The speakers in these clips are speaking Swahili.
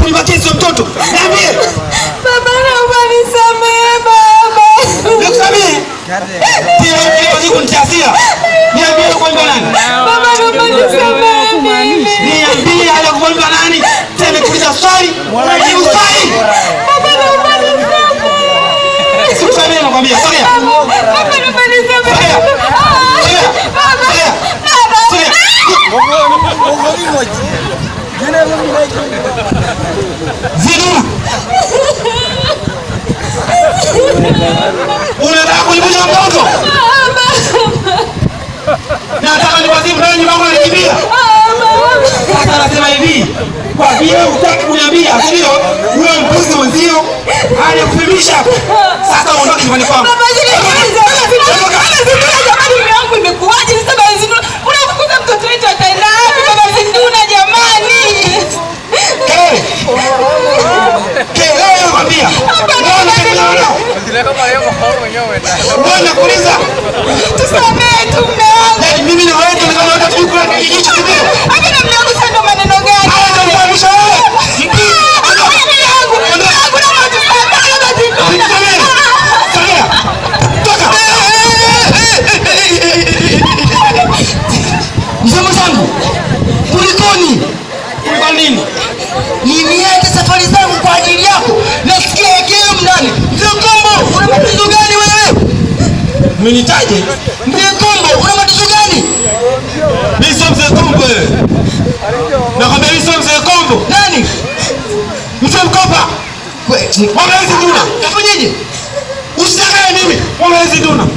Unibatizo mtoto. Niambie. Baba naomba nisamehe baba. Nikusamehe? Ndio kunichazia. Niambie ugonjwa nani? Baba naomba nisamehe mimi. Niambie ugonjwa nani? Tena kuuliza swali. Unajibu swali. Baba naomba nisamehe. Sikusamehe nakwambia. Sogea. Baba naomba nisamehe. Ziduna. Unataka kunivunja mtoto? Nataka niwazimu ndani mama anakimbia. Sasa anasema hivi, kwa vile hutaki kuniambia, ndio wewe mpuzi mwenzio hali ya kufimisha. Sasa uondoke nyumbani kwangu. Baba Ziduna, jamani mume wangu imekuaje? Nisema Ziduna, unafukuza mtoto wetu ataenda wapi? Baba Ziduna jamani. Kelele nakwambia. Bwana kuuliza. Tusamehe tu mume wangu. Mimi na wewe tunataka tukule kijiji cha kibio. Hata na mume wangu sasa ndo maneno gani? Anafahamisha wewe. Mzee zangu. Kulikoni? Kulikoni nini? Nimeacha safari zangu kwa ajili yako. Nasikia yekeo mnani. Mzee Kombo, una matatizo gani wewe? Mmenitaje? Mzee Kombo, una matatizo gani? Mimi sio Mzee Kombo wewe. Nakwambia mimi sio Mzee Kombo. Nani? Mzee Mkopa. Wewe, wewe Ziduna. Kafanyeje? Usitakae mimi. Wewe Ziduna.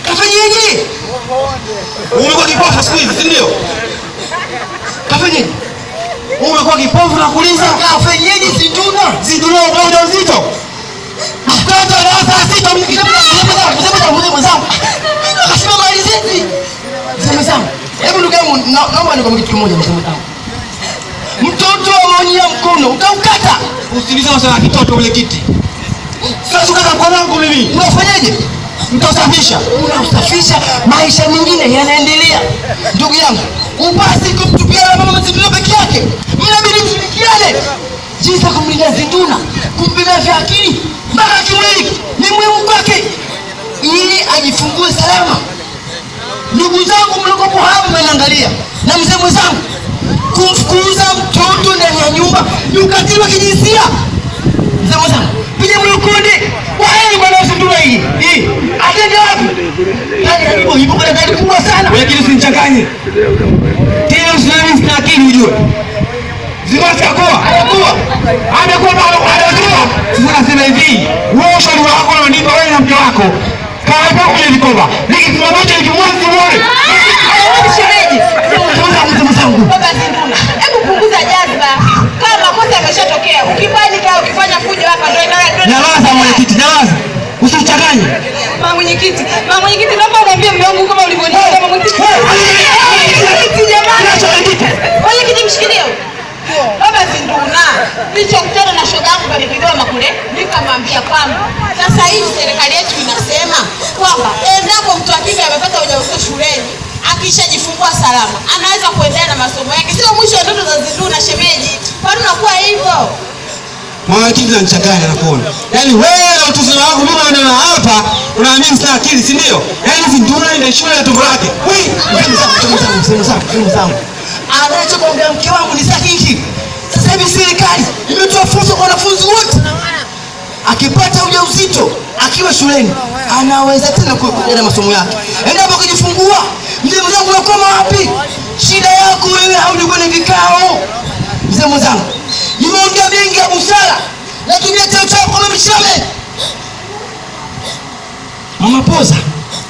Kafanyeje? Umekuwa kipofu siku hizi, si ndio? Kafanyeje? Umekuwa kipofu na kuuliza kafanyeje Ziduna? Ziduna una ujauzito. Mtoto darasa 6 mwenzangu. Akasema mali zetu. Mwenzangu. Hebu ndugu yangu naomba nikwambie kitu kimoja mwenzangu. Mtoto ameonyea mkono, utaukata. Usilize masuala ya kitoto ule kiti. Sasa ukata mkono wangu mimi. Unafanyaje? Mtasafisha. Unasafisha, maisha mengine yanaendelea. Ndugu yangu, upasi kumtupia mama Ziduna peke yake. Mnabidi mshirikiane. Jinsi ya kumlinda Ziduna, kumpima vya akili, mpaka kimwili ni muhimu kwake ili ajifungue salama. Ndugu zangu mlikopo hapa mnaangalia na mzee mwenzangu, kumfukuza mtoto ndani ya nyumba ni ukatili wa kijinsia. Mzee mwenzangu, piga mlokode. Wae bwana Ziduna hii. Atende wapi? Yaani hivyo kuna gari kubwa sana. Wewe kile usinichanganye. Tena usiamini na akili ujue. Zimasi akoa. Amekuwa anatoa. Sasa nasema hivi, wewe ushauri wako unanipa wewe na mke wako. Kaa hapo kwenye mikoba. Nikisimama wote nikimwasi muone. Shemeji. Baba Ziduna, hebu punguza jazba. Kama kosa imeshatokea, ukibali kama ukifanya fujo hapa ndio ndio. Nyamaza mwenyekiti, nyamaza. Usichanganye. Mama mwenyekiti, naomba uniambie mume wangu kama ulivyoniambia mama mwenyekiti. Jamani. Mwenyekiti mshikilie. Baba Ziduna, nilichokutana na shoga yangu pale Kigoma kule, nikamwambia kwamba sasa hivi serikali yetu inasema kwamba endapo mtu akija amepata ujauzito shuleni, akishajifungua salama, anaweza kuendelea na masomo yake. Sio mwisho wa ndoto za Ziduna shemeji. Kwani unakuwa hivyo? Mwenyekiti anachanganya na kuona. Yaani wewe na utuzi wako mimi naona hapa unaamini sina akili, si ndio? Yaani Ziduna ina shule ya tumbo lake. Wewe, msemo. Anachokuambia mke wangu ni sahihi. Sasa hivi serikali imetoa fursa kwa wanafunzi wote. Akipata ujauzito akiwa shuleni, anaweza tena kuendelea na masomo yake. Endapo kujifungua, mzee mzangu unakoma wapi? Shida yako wewe haudi kwenye vikao. Mzee mzangu, nimeongea mengi ya busara, lakini hata uchao kama mshame. Mama Poza,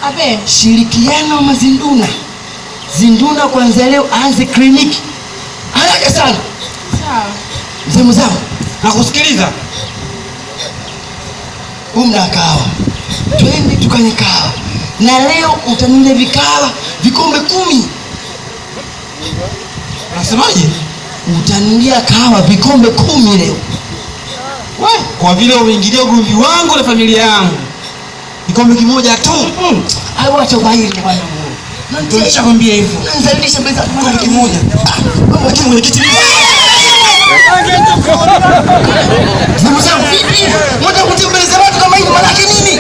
Abe, shirikiano na Ziduna kwanza leo aanze kliniki. Haraka sana. sawa. Mzee mzangu, nakusikiliza. Umna kahawa. Twende tukanye kahawa. Na leo utanile vikahawa vikombe 10. Unasemaje? utanulia kahawa vikombe 10 leo. Kwa vile umeingilia ugomvi wangu na familia yangu, kikombe kimoja tu. Acha ubaili bwana. Nishakwambia hivyo. Nizalisha pesa kikombe kimoja. Mama kimu ni kiti. Ndugu zangu vipi? Mbona kutembeleza watu kama hivi maana yake nini?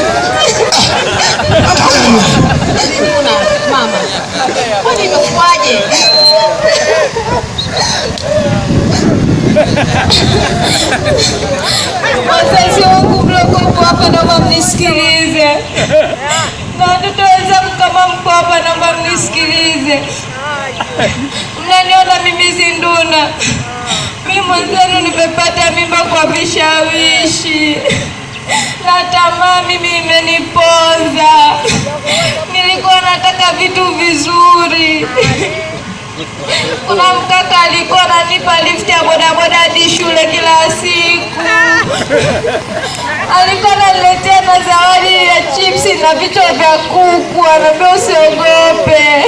Mama. Kwani imekuaje? Wazazi wangu mliokuwa hapa naomba mnisikilize. Na watoto wenzangu kama mko hapa naomba mnisikilize. Mnaniona mimi Zinduna. Mimi mwenzenu nimepata mimba kwa vishawishi. Na tamaa mimi imeniponza. Nilikuwa nataka vitu vizuri. Kuna mkaka alikuwa ananipa lift ya bodaboda hadi shule kila siku. Alikuwa ananiletea na zawadi ya chipsi na vichwa vya kuku, anambia usiogope.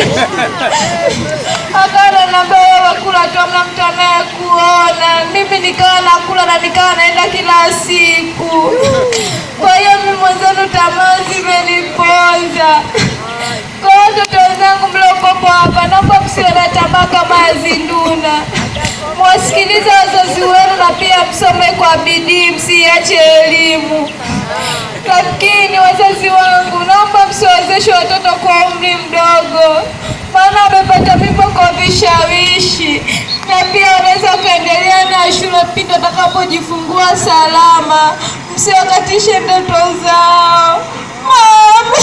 Akawa ananiambia wewe kula tu, hamna mtu anayekuona. Mimi nikawa nakula na nikawa naenda kila siku. Kwa hiyo mimi mwenzenu tamaa zimeniponza. Kwa watoto wenzangu mliokopo hapa, naomba msiwe na tamaa kama ya Zinduna. Mwasikilize wazazi wenu na pia msome kwa bidii, msiache elimu. Lakini wazazi wangu, naomba msiwezeshe watoto kwa umri mdogo, maana wamepata mimba kwa vishawishi. Na pia wanaweza kuendelea na shule pindi watakapojifungua salama. Msiwakatishe ndoto zao. Mama.